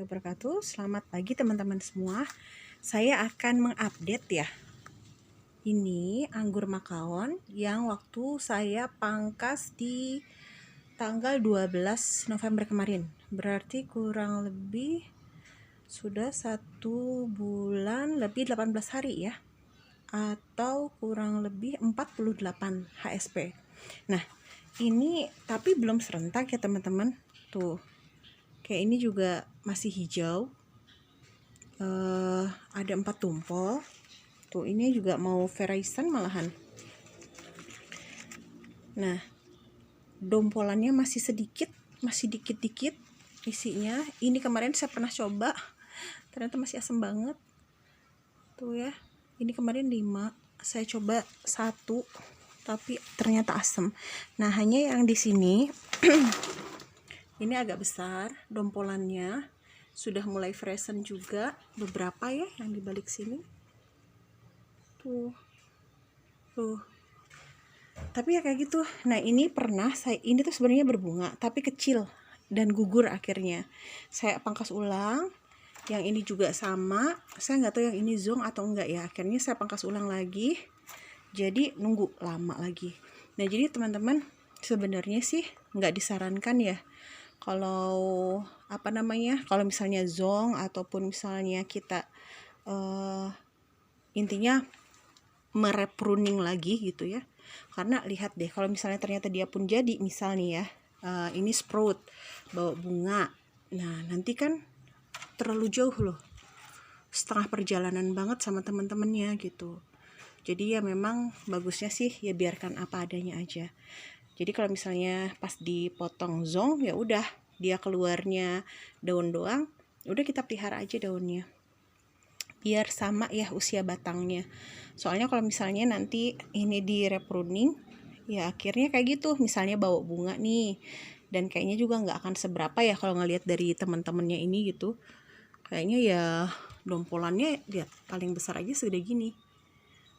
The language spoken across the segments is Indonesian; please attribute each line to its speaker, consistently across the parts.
Speaker 1: warahmatullahi wabarakatuh. Selamat pagi teman-teman semua. Saya akan mengupdate ya. Ini anggur makaon yang waktu saya pangkas di tanggal 12 November kemarin. Berarti kurang lebih sudah 1 bulan lebih 18 hari ya. Atau kurang lebih 48 HSP. Nah, ini tapi belum serentak ya teman-teman. Tuh. Kayak ini juga masih hijau, ada 4 tumpul. Tuh ini juga mau veraisan malahan. Nah, dompolannya masih sedikit, masih dikit-dikit isinya. Ini kemarin saya pernah coba, ternyata masih asam banget. Tuh ya, ini kemarin 5, saya coba 1, tapi ternyata asam. Nah, hanya yang di sini ini agak besar dompolannya, sudah mulai freshen juga beberapa ya yang di balik sini. Tuh. Tapi ya kayak gitu. Nah, ini pernah ini tuh sebenarnya berbunga tapi kecil dan gugur akhirnya. Saya pangkas ulang. Yang ini juga sama. Saya nggak tahu yang ini zong atau enggak ya. Akhirnya saya pangkas ulang lagi. Jadi nunggu lama lagi. Nah, jadi teman-teman sebenarnya sih nggak disarankan ya. Kalau kalau misalnya zong ataupun misalnya kita intinya merepruning lagi gitu ya, karena lihat deh kalau misalnya ternyata dia pun jadi misalnya ya, ini sprout bawa bunga, nah nanti kan terlalu jauh loh, setengah perjalanan banget sama teman-temannya gitu. Jadi ya memang bagusnya sih ya biarkan apa adanya aja. Jadi kalau misalnya pas dipotong zong ya udah dia keluarnya daun doang, udah kita pelihara aja daunnya. Biar sama ya usia batangnya. Soalnya kalau misalnya nanti ini di repruning ya akhirnya kayak gitu, misalnya bawa bunga nih. Dan kayaknya juga nggak akan seberapa ya kalau ngelihat dari teman-temannya ini gitu. Kayaknya ya dompolannya ya paling besar aja segede gini.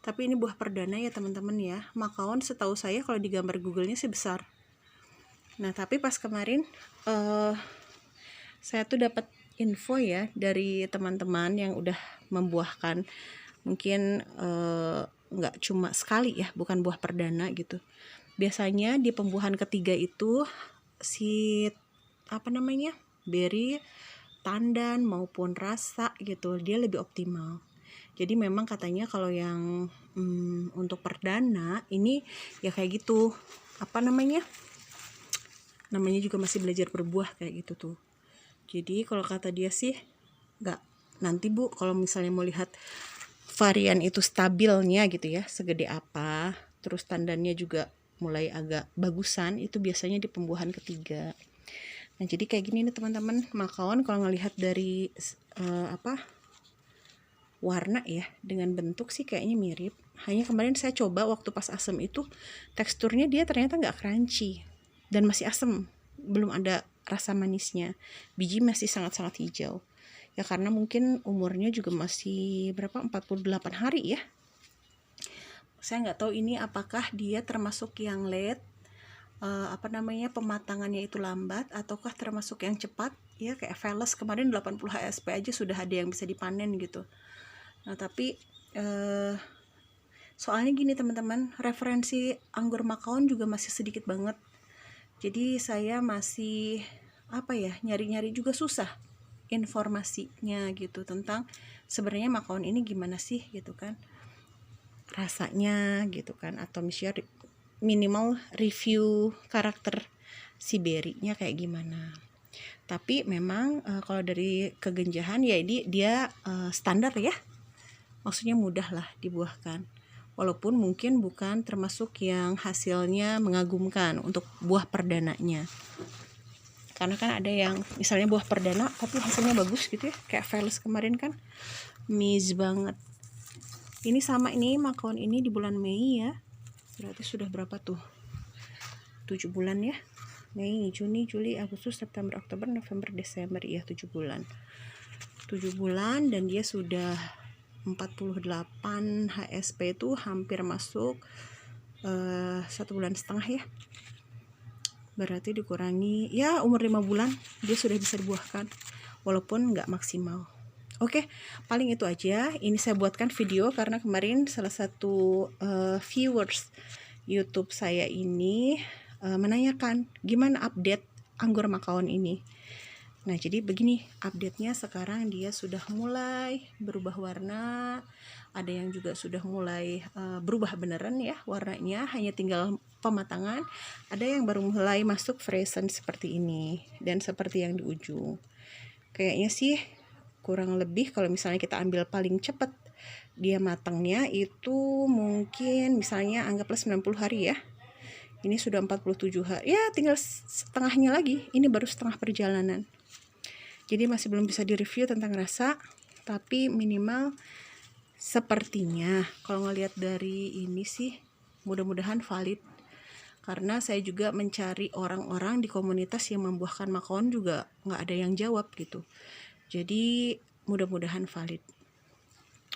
Speaker 1: Tapi ini buah perdana ya teman-teman ya. Makaon setahu saya kalau di gambar Google-nya sih besar. Nah, tapi pas kemarin saya tuh dapat info ya dari teman-teman yang udah membuahkan, mungkin nggak cuma sekali ya, bukan buah perdana gitu. Biasanya di pembuahan ketiga itu si beri, tandan maupun rasa gitu dia lebih optimal. Jadi memang katanya kalau yang untuk perdana ini ya kayak gitu, namanya juga masih belajar berbuah kayak gitu tuh. Jadi kalau kata dia sih nggak, nanti Bu kalau misalnya mau lihat varian itu stabilnya gitu ya, segede apa, terus tandannya juga mulai agak bagusan, itu biasanya di pembuahan ketiga. Nah, jadi kayak gini nih teman-teman, makaon kalau ngelihat dari warna ya dengan bentuk sih kayaknya mirip. Hanya kemarin saya coba waktu pas asam itu teksturnya dia ternyata nggak crunchy dan masih asam, belum ada rasa manisnya. Biji masih sangat-sangat hijau ya, karena mungkin umurnya juga masih 48 hari ya. Saya nggak tahu ini apakah dia termasuk yang late, pematangannya itu lambat, ataukah termasuk yang cepat ya, kayak Veles kemarin 80 HSP aja sudah ada yang bisa dipanen gitu. Nah, tapi soalnya gini teman-teman, referensi anggur makaon juga masih sedikit banget. Jadi saya masih nyari-nyari juga susah informasinya gitu tentang sebenarnya makaon ini gimana sih gitu kan, rasanya gitu kan, atau misalnya minimal review karakter si berinya kayak gimana. Tapi memang kalau dari kegenjahan ya dia standar ya, maksudnya mudah lah dibuahkan, walaupun mungkin bukan termasuk yang hasilnya mengagumkan untuk buah perdananya. Karena kan ada yang misalnya buah perdana tapi hasilnya bagus gitu ya, kayak Veles kemarin kan miss banget. Ini sama, ini makaon ini di bulan Mei ya, berarti sudah berapa tuh, 7 bulan ya, Mei, Juni, Juli, Agustus, September, Oktober, November, Desember ya, 7 bulan dan dia sudah 48 HSP, itu hampir masuk 1,5 bulan ya, berarti dikurangi ya umur 5 bulan dia sudah bisa dibuahkan. walaupun nggak maksimal. Oke, paling itu aja. Ini saya buatkan video karena kemarin salah satu viewers YouTube saya ini menanyakan gimana update anggur makaon ini. Nah, jadi begini update-nya. Sekarang dia sudah mulai berubah warna. Ada yang juga sudah mulai berubah beneran ya warnanya, hanya tinggal pematangan. Ada yang baru mulai masuk frozen seperti ini dan seperti yang di ujung. Kayaknya sih kurang lebih kalau misalnya kita ambil paling cepat dia matangnya itu mungkin misalnya anggaplah 90 hari ya. Ini sudah 47 hari. Ya, tinggal setengahnya lagi. Ini baru setengah perjalanan. Jadi masih belum bisa direview tentang rasa, tapi minimal sepertinya kalau ngelihat dari ini sih mudah-mudahan valid. Karena saya juga mencari orang-orang di komunitas yang membuahkan makaon juga nggak ada yang jawab gitu. Jadi mudah-mudahan valid.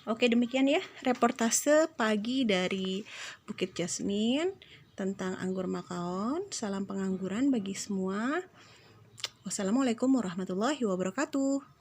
Speaker 1: Oke, demikian ya reportase pagi dari Bukit Jasmine tentang anggur makaon. Salam pengangguran bagi semua. Wassalamualaikum warahmatullahi wabarakatuh.